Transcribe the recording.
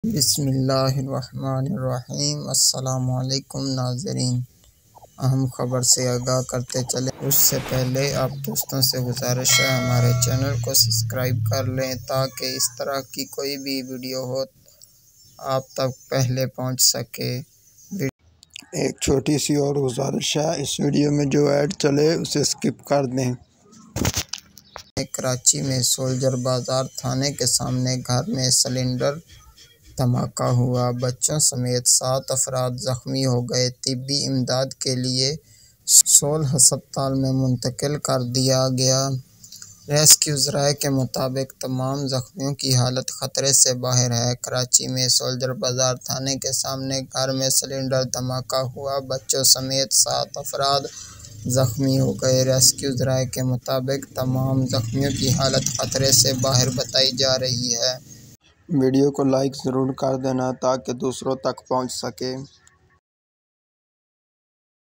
بسم اللہ الرحمن الرحیم۔ السلام علیکم ناظرین، اہم خبر سے آگاہ کرتے چلیں اس سے پہلے آپ دوستوں سے گزارش ہے ہمارے چینل کو سبسکرائب کر لیں تاکہ اس طرح کی کوئی بھی ویڈیو ہو آپ تک پہلے پہنچ سکے۔ ایک چھوٹی سی اور گزارش ہے، اس ویڈیو میں جو ایڈ چلے اسے سکپ کر دیں۔ کراچی میں سولجر بازار تھانے کے سامنے گھر میں سلنڈر دھماکہ ہوا، بچوں سمیت 7 افراد زخمی ہو گئے، طبی امداد کے لیے سول ہسپتال میں منتقل کر دیا گیا۔ ریسکیو ذرائع کے مطابق تمام زخمیوں کی حالت خطرے سے باہر ہے۔ کراچی میں سولجر بازار تھانے کے سامنے گھر میں سلنڈر دھماکہ ہوا، بچوں سمیت 7 افراد زخمی ہو گئے۔ ریسکیو ذرائع کے مطابق تمام زخمیوں کی حالت خطرے سے باہر بتائی جا رہی ہے۔ ویڈیو کو لائک ضرور کر دینا تاکہ دوسروں تک پہنچ سکے۔